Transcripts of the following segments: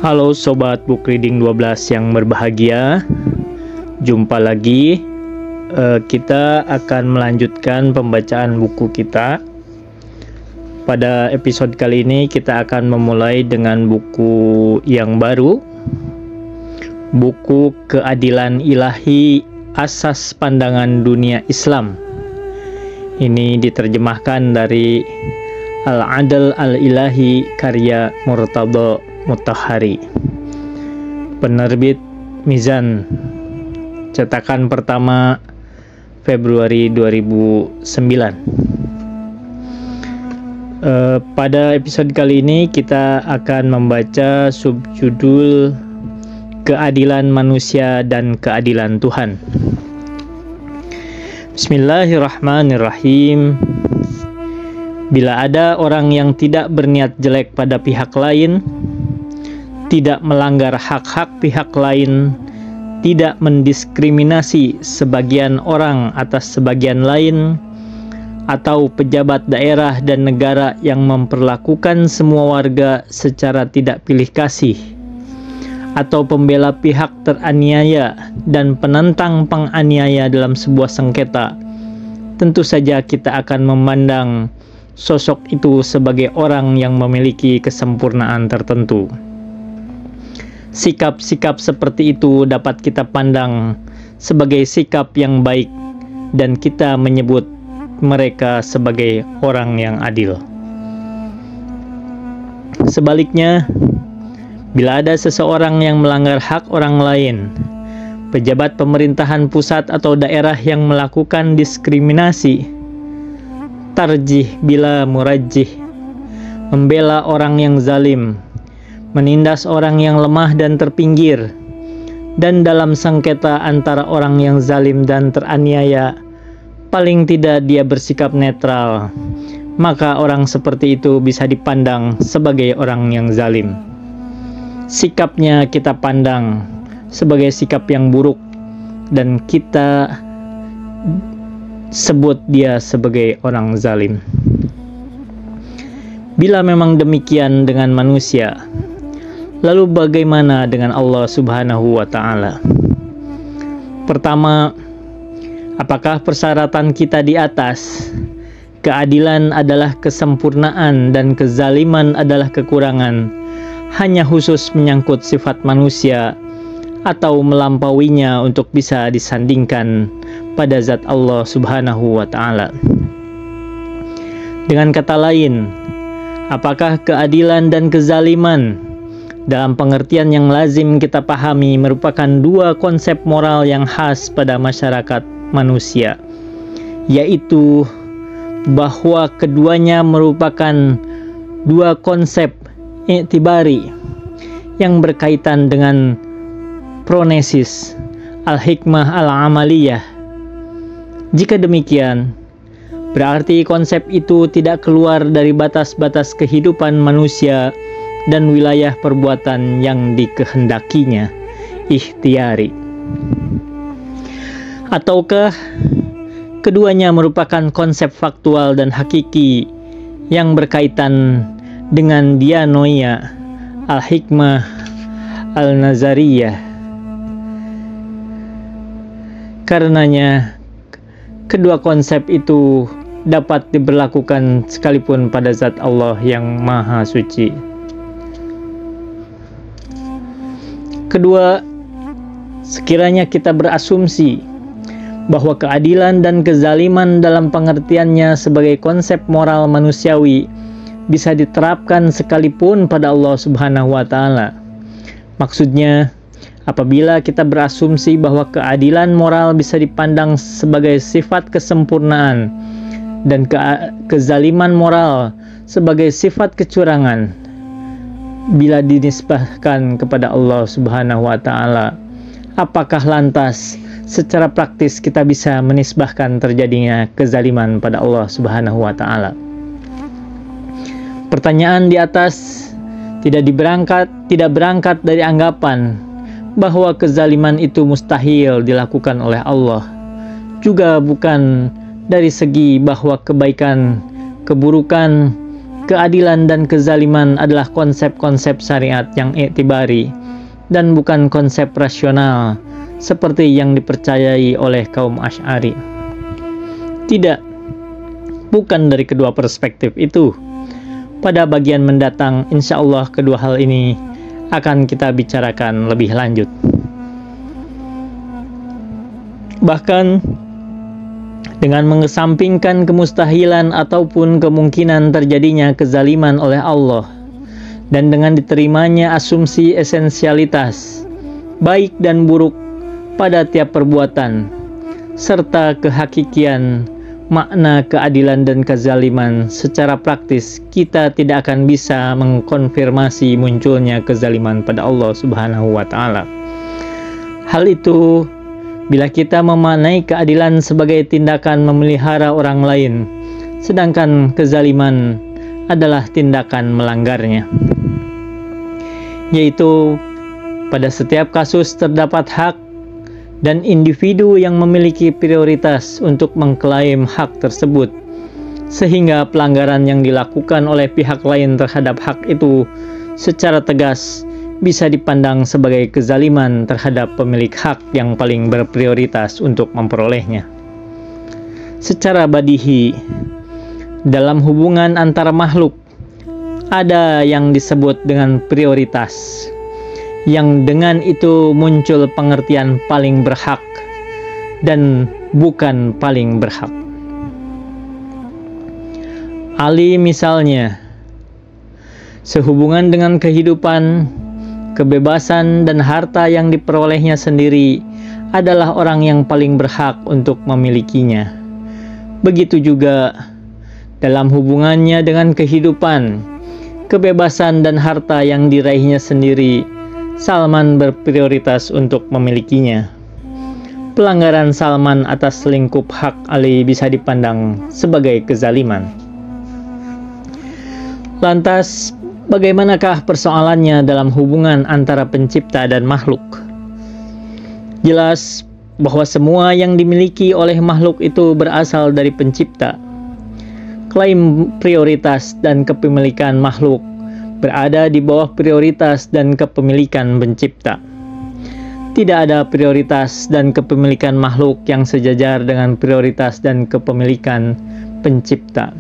Halo Sobat Book Reading 12 yang berbahagia. Jumpa lagi. Kita akan melanjutkan pembacaan buku kita. Pada episode kali ini kita akan memulai dengan buku yang baru. Buku Keadilan Ilahi Asas Pandangan Dunia Islam. Ini diterjemahkan dari Al-Adl Al-Ilahi karya Murtada Mutahhari. Penerbit Mizan. Cetakan pertama Februari 2009. Pada episode kali ini kita akan membaca subjudul Keadilan Manusia dan Keadilan Tuhan. Bismillahirrahmanirrahim. Bila ada orang yang tidak berniat jelek pada pihak lain, tidak melanggar hak-hak pihak lain, tidak mendiskriminasi sebagian orang atas sebagian lain, atau pejabat daerah dan negara yang memperlakukan semua warga secara tidak pilih kasih, atau pembela pihak teraniaya dan penentang penganiaya dalam sebuah sengketa, tentu saja kita akan memandang sosok itu sebagai orang yang memiliki kesempurnaan tertentu. Sikap-sikap seperti itu dapat kita pandang sebagai sikap yang baik, dan kita menyebut mereka sebagai orang yang adil. Sebaliknya, bila ada seseorang yang melanggar hak orang lain, pejabat pemerintahan pusat atau daerah yang melakukan diskriminasi, tarjih bila murajjih, membela orang yang zalim, menindas orang yang lemah dan terpinggir, dan dalam sengketa antara orang yang zalim dan teraniaya, paling tidak dia bersikap netral, maka orang seperti itu bisa dipandang sebagai orang yang zalim. Sikapnya kita pandang sebagai sikap yang buruk, dan kita sebut dia sebagai orang zalim. Bila memang demikian dengan manusia, lalu bagaimana dengan Allah Subhanahu wa Ta'ala? Pertama, apakah persyaratan kita di atas, keadilan adalah kesempurnaan dan kezaliman adalah kekurangan, hanya khusus menyangkut sifat manusia, atau melampauinya untuk bisa disandingkan pada zat Allah Subhanahu wa Ta'ala? Dengan kata lain, apakah keadilan dan kezaliman dalam pengertian yang lazim kita pahami merupakan dua konsep moral yang khas pada masyarakat manusia, yaitu bahwa keduanya merupakan dua konsep i'tibari yang berkaitan dengan pronesis al-hikmah al-amaliyah. Jika demikian, berarti konsep itu tidak keluar dari batas-batas kehidupan manusia dan wilayah perbuatan yang dikehendakinya, ikhtiari. Ataukah keduanya merupakan konsep faktual dan hakiki yang berkaitan dengan dianoia, al-hikmah al-nazariyah? Karenanya, kedua konsep itu dapat diberlakukan sekalipun pada zat Allah yang Maha Suci. Kedua, sekiranya kita berasumsi bahwa keadilan dan kezaliman dalam pengertiannya sebagai konsep moral manusiawi bisa diterapkan sekalipun pada Allah Subhanahu wa Ta'ala. Maksudnya, apabila kita berasumsi bahwa keadilan moral bisa dipandang sebagai sifat kesempurnaan dan kezaliman moral sebagai sifat kecurangan, bila dinisbahkan kepada Allah Subhanahu wa Ta'ala, apakah lantas secara praktis kita bisa menisbahkan terjadinya kezaliman pada Allah Subhanahu wa Ta'ala? Pertanyaan di atas tidak berangkat dari anggapan bahwa kezaliman itu mustahil dilakukan oleh Allah, juga bukan dari segi bahwa kebaikan, keburukan, keadilan dan kezaliman adalah konsep-konsep syariat yang i'tibari dan bukan konsep rasional seperti yang dipercayai oleh kaum Asy'ari. Tidak, bukan dari kedua perspektif itu. Pada bagian mendatang, insya Allah kedua hal ini akan kita bicarakan lebih lanjut. Bahkan dengan mengesampingkan kemustahilan ataupun kemungkinan terjadinya kezaliman oleh Allah, dan dengan diterimanya asumsi esensialitas baik dan buruk pada tiap perbuatan, serta kehakikian makna keadilan dan kezaliman, secara praktis kita tidak akan bisa mengkonfirmasi munculnya kezaliman pada Allah Subhanahu wa Ta'ala. Hal itu bila kita memaknai keadilan sebagai tindakan memelihara orang lain, sedangkan kezaliman adalah tindakan melanggarnya, yaitu pada setiap kasus terdapat hak dan individu yang memiliki prioritas untuk mengklaim hak tersebut, sehingga pelanggaran yang dilakukan oleh pihak lain terhadap hak itu secara tegas bisa dipandang sebagai kezaliman terhadap pemilik hak yang paling berprioritas untuk memperolehnya. Secara badihi, dalam hubungan antara makhluk ada yang disebut dengan prioritas, yang dengan itu muncul pengertian paling berhak dan bukan paling berhak. Ali misalnya, sehubungan dengan kehidupan, kebebasan dan harta yang diperolehnya sendiri adalah orang yang paling berhak untuk memilikinya. Begitu juga dalam hubungannya dengan kehidupan, kebebasan dan harta yang diraihnya sendiri, Salman berprioritas untuk memilikinya. Pelanggaran Salman atas lingkup hak Ali bisa dipandang sebagai kezaliman. Lantas, bagaimanakah persoalannya dalam hubungan antara pencipta dan makhluk? Jelas bahwa semua yang dimiliki oleh makhluk itu berasal dari pencipta. Klaim prioritas dan kepemilikan makhluk berada di bawah prioritas dan kepemilikan pencipta. Tidak ada prioritas dan kepemilikan makhluk yang sejajar dengan prioritas dan kepemilikan pencipta.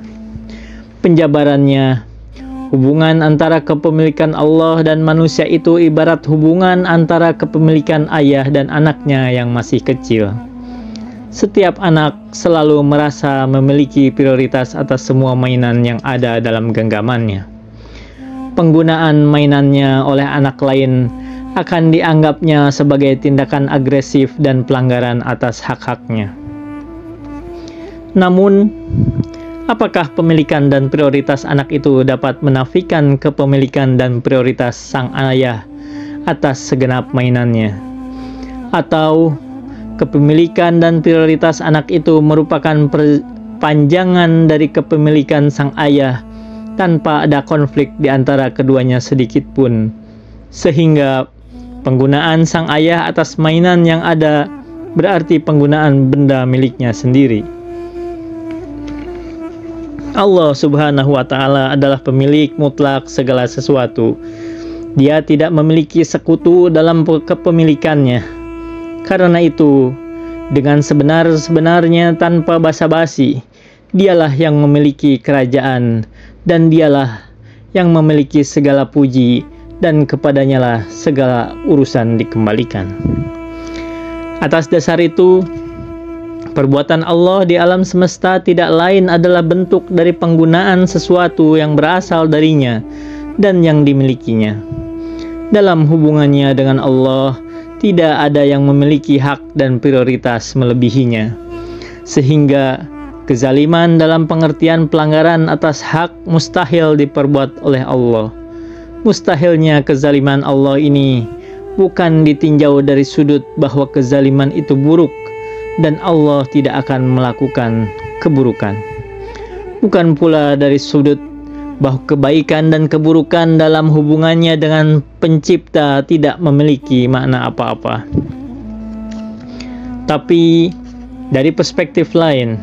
Penjabarannya, hubungan antara kepemilikan Allah dan manusia itu ibarat hubungan antara kepemilikan ayah dan anaknya yang masih kecil. Setiap anak selalu merasa memiliki prioritas atas semua mainan yang ada dalam genggamannya. Penggunaan mainannya oleh anak lain akan dianggapnya sebagai tindakan agresif dan pelanggaran atas hak-haknya. Namun, apakah pemilikan dan prioritas anak itu dapat menafikan kepemilikan dan prioritas sang ayah atas segenap mainannya? Atau kepemilikan dan prioritas anak itu merupakan perpanjangan dari kepemilikan sang ayah tanpa ada konflik di antara keduanya sedikit pun, sehingga penggunaan sang ayah atas mainan yang ada berarti penggunaan benda miliknya sendiri. Allah Subhanahu wa Ta'ala adalah pemilik mutlak segala sesuatu. Dia tidak memiliki sekutu dalam kepemilikannya. Karena itu, dengan sebenar-benarnya tanpa basa-basi, dialah yang memiliki kerajaan, dan dialah yang memiliki segala puji, dan kepadanya lah segala urusan dikembalikan. Atas dasar itu, perbuatan Allah di alam semesta tidak lain adalah bentuk dari penggunaan sesuatu yang berasal darinya dan yang dimilikinya. Dalam hubungannya dengan Allah, tidak ada yang memiliki hak dan prioritas melebihinya, sehingga kezaliman dalam pengertian pelanggaran atas hak mustahil diperbuat oleh Allah. Mustahilnya kezaliman Allah ini bukan ditinjau dari sudut bahwa kezaliman itu buruk dan Allah tidak akan melakukan keburukan. Bukan pula dari sudut bahwa kebaikan dan keburukan dalam hubungannya dengan pencipta tidak memiliki makna apa-apa. Tapi dari perspektif lain,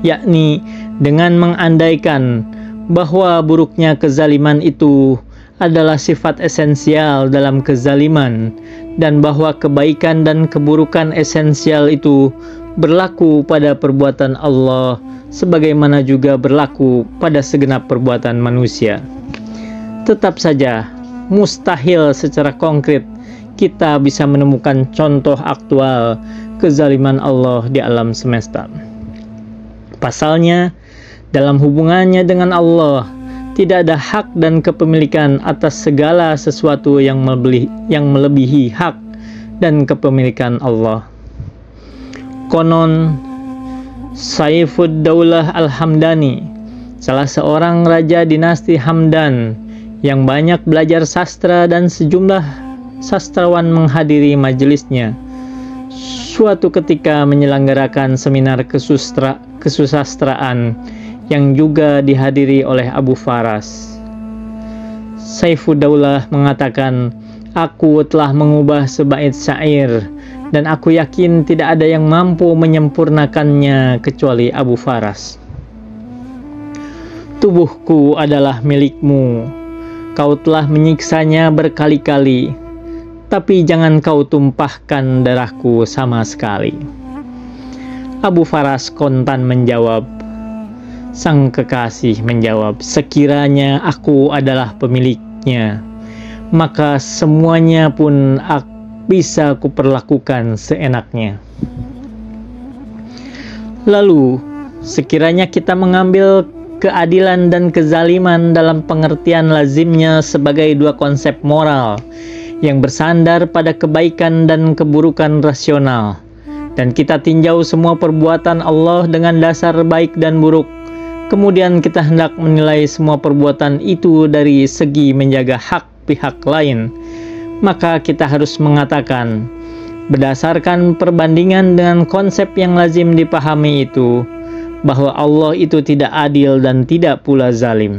yakni dengan mengandaikan bahwa buruknya kezaliman itu adalah sifat esensial dalam kezaliman, dan bahwa kebaikan dan keburukan esensial itu berlaku pada perbuatan Allah sebagaimana juga berlaku pada segenap perbuatan manusia. Tetap saja, mustahil secara konkret kita bisa menemukan contoh aktual kezaliman Allah di alam semesta. Pasalnya, dalam hubungannya dengan Allah, tidak ada hak dan kepemilikan atas segala sesuatu yang melebihi hak dan kepemilikan Allah. Konon, Saifud Daulah Al-Hamdani, salah seorang raja dinasti Hamdan yang banyak belajar sastra dan sejumlah sastrawan menghadiri majelisnya, suatu ketika menyelenggarakan seminar kesusastraan yang juga dihadiri oleh Abu Faras. Saifuddaulah mengatakan, "Aku telah mengubah sebait syair dan aku yakin tidak ada yang mampu menyempurnakannya kecuali Abu Faras. Tubuhku adalah milikmu. Kau telah menyiksanya berkali-kali, tapi jangan kau tumpahkan darahku sama sekali." Abu Faras kontan menjawab. Sang kekasih menjawab, "Sekiranya aku adalah pemiliknya, maka semuanya pun bisa kuperlakukan seenaknya." Lalu, sekiranya kita mengambil keadilan dan kezaliman dalam pengertian lazimnya sebagai dua konsep moral yang bersandar pada kebaikan dan keburukan rasional, dan kita tinjau semua perbuatan Allah dengan dasar baik dan buruk, kemudian kita hendak menilai semua perbuatan itu dari segi menjaga hak pihak lain, maka kita harus mengatakan, berdasarkan perbandingan dengan konsep yang lazim dipahami itu, bahwa Allah itu tidak adil dan tidak pula zalim.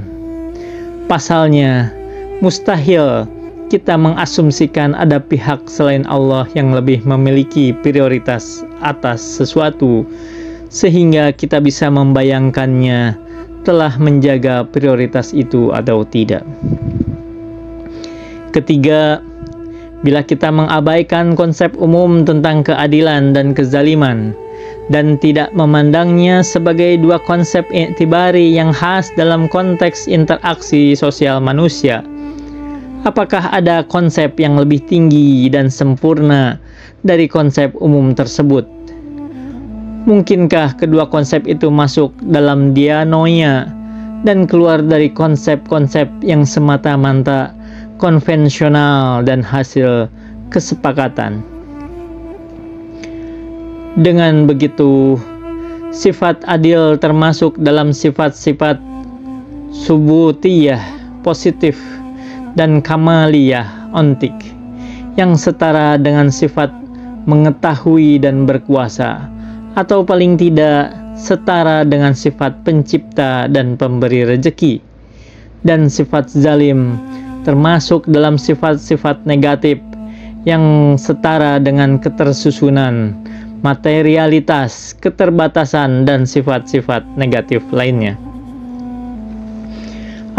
Pasalnya, mustahil kita mengasumsikan ada pihak selain Allah yang lebih memiliki prioritas atas sesuatu, sehingga kita bisa membayangkannya telah menjaga prioritas itu atau tidak. Ketiga, bila kita mengabaikan konsep umum tentang keadilan dan kezaliman dan tidak memandangnya sebagai dua konsep i'tibari yang khas dalam konteks interaksi sosial manusia, apakah ada konsep yang lebih tinggi dan sempurna dari konsep umum tersebut? Mungkinkah kedua konsep itu masuk dalam dianoia dan keluar dari konsep-konsep yang semata-mata konvensional dan hasil kesepakatan? Dengan begitu, sifat adil termasuk dalam sifat-sifat subutiyah positif dan kamaliyah ontik yang setara dengan sifat mengetahui dan berkuasa, atau paling tidak setara dengan sifat pencipta dan pemberi rezeki. Dan sifat zalim termasuk dalam sifat-sifat negatif yang setara dengan ketersusunan, materialitas, keterbatasan, dan sifat-sifat negatif lainnya.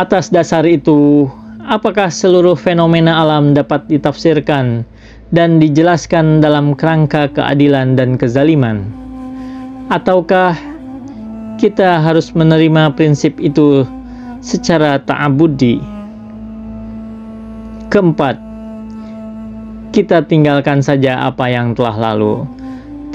Atas dasar itu, apakah seluruh fenomena alam dapat ditafsirkan dan dijelaskan dalam kerangka keadilan dan kezaliman? Ataukah kita harus menerima prinsip itu secara ta'abudi? Keempat, kita tinggalkan saja apa yang telah lalu.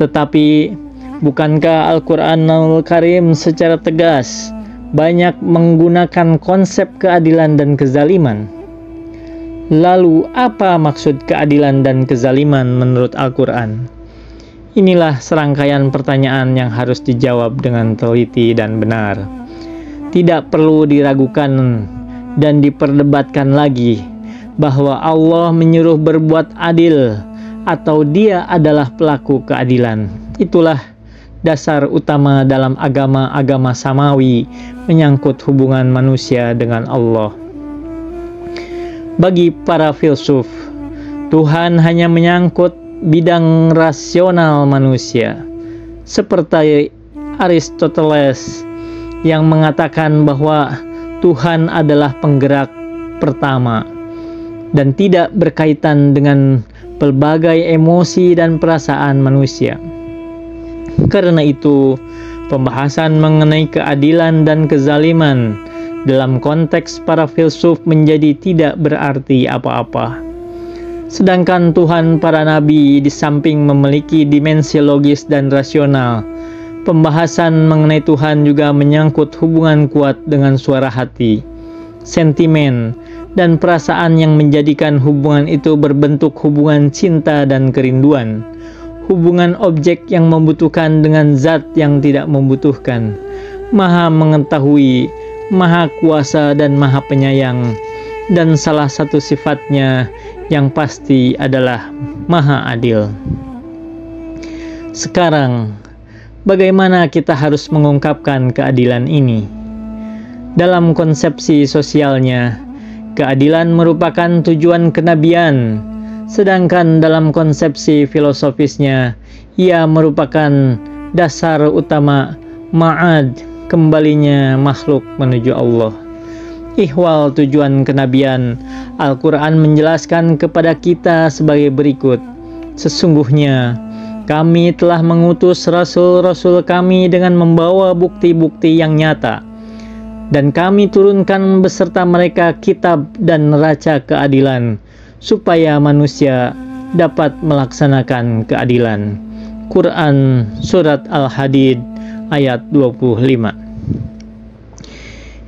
Tetapi, bukankah Al-Quranul Karim secara tegas banyak menggunakan konsep keadilan dan kezaliman? Lalu, apa maksud keadilan dan kezaliman menurut Al-Quran? Inilah serangkaian pertanyaan yang harus dijawab dengan teliti dan benar. Tidak perlu diragukan dan diperdebatkan lagi bahwa Allah menyuruh berbuat adil atau Dia adalah pelaku keadilan. Itulah dasar utama dalam agama-agama samawi menyangkut hubungan manusia dengan Allah. Bagi para filsuf, Tuhan hanya menyangkut bidang rasional manusia, seperti Aristoteles yang mengatakan bahwa Tuhan adalah penggerak pertama dan tidak berkaitan dengan pelbagai emosi dan perasaan manusia. Karena itu, pembahasan mengenai keadilan dan kezaliman dalam konteks para filsuf menjadi tidak berarti apa-apa. Sedangkan Tuhan para nabi di samping memiliki dimensi logis dan rasional, pembahasan mengenai Tuhan juga menyangkut hubungan kuat dengan suara hati, sentimen, dan perasaan yang menjadikan hubungan itu berbentuk hubungan cinta dan kerinduan, hubungan objek yang membutuhkan dengan zat yang tidak membutuhkan, maha mengetahui, maha kuasa dan maha penyayang, dan salah satu sifatnya yang pasti adalah maha adil. Sekarang, bagaimana kita harus mengungkapkan keadilan ini? Dalam konsepsi sosialnya, keadilan merupakan tujuan kenabian, sedangkan dalam konsepsi filosofisnya, ia merupakan dasar utama ma'ad, kembalinya makhluk menuju Allah. Ihwal tujuan kenabian, Al-Quran menjelaskan kepada kita sebagai berikut. Sesungguhnya, kami telah mengutus rasul-rasul kami dengan membawa bukti-bukti yang nyata, dan kami turunkan beserta mereka kitab dan neraca keadilan, supaya manusia dapat melaksanakan keadilan. Quran Surat Al-Hadid ayat 25.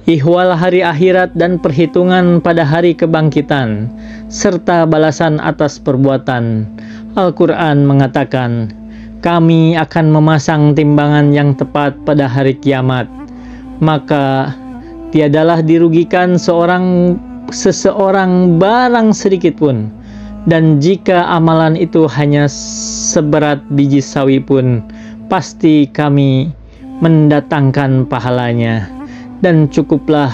Ihwal hari akhirat dan perhitungan pada hari kebangkitan, serta balasan atas perbuatan. Al-Quran mengatakan, kami akan memasang timbangan yang tepat pada hari kiamat, maka tiadalah dirugikan seseorang barang sedikit pun, dan jika amalan itu hanya seberat biji sawi pun, pasti kami mendatangkan pahalanya, dan cukuplah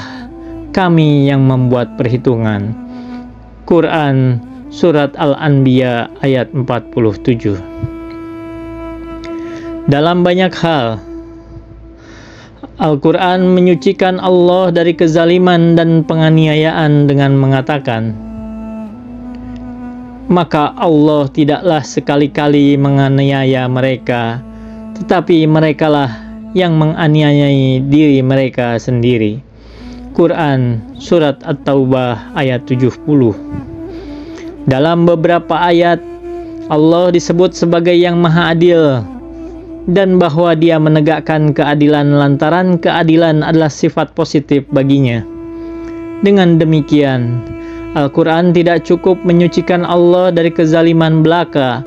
kami yang membuat perhitungan. Quran Surat Al-Anbiya ayat 47. Dalam banyak hal, Al-Quran menyucikan Allah dari kezaliman dan penganiayaan dengan mengatakan, maka Allah tidaklah sekali-kali menganiaya mereka, tetapi merekalah yang menganiayai diri mereka sendiri. Quran Surat At-Taubah ayat 70. Dalam beberapa ayat, Allah disebut sebagai yang maha adil, dan bahwa dia menegakkan keadilan lantaran keadilan adalah sifat positif baginya. Dengan demikian, Al-Quran tidak cukup menyucikan Allah dari kezaliman belaka,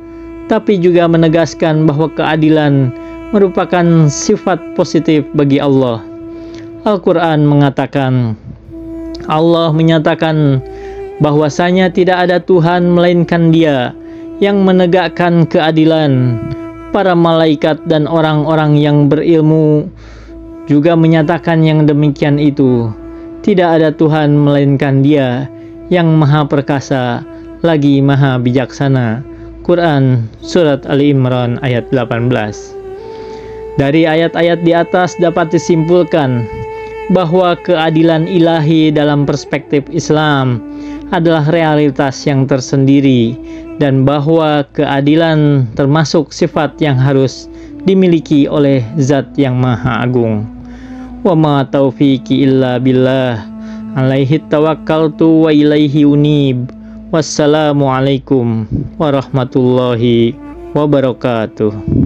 tapi juga menegaskan bahwa keadilan merupakan sifat positif bagi Allah. Al-Quran mengatakan, Allah menyatakan bahwasanya tidak ada Tuhan melainkan Dia yang menegakkan keadilan. Para malaikat dan orang-orang yang berilmu juga menyatakan yang demikian itu. Tidak ada Tuhan melainkan Dia yang maha perkasa lagi maha bijaksana. Quran Surat Ali Imran ayat 18. Dari ayat-ayat di atas dapat disimpulkan bahwa keadilan ilahi dalam perspektif Islam adalah realitas yang tersendiri, dan bahwa keadilan termasuk sifat yang harus dimiliki oleh Zat yang Maha Agung. Wa ma taufiqi illa billah, alaihi tawakkaltu wa ilaihi unib. Wassalamualaikum warahmatullahi wabarakatuh.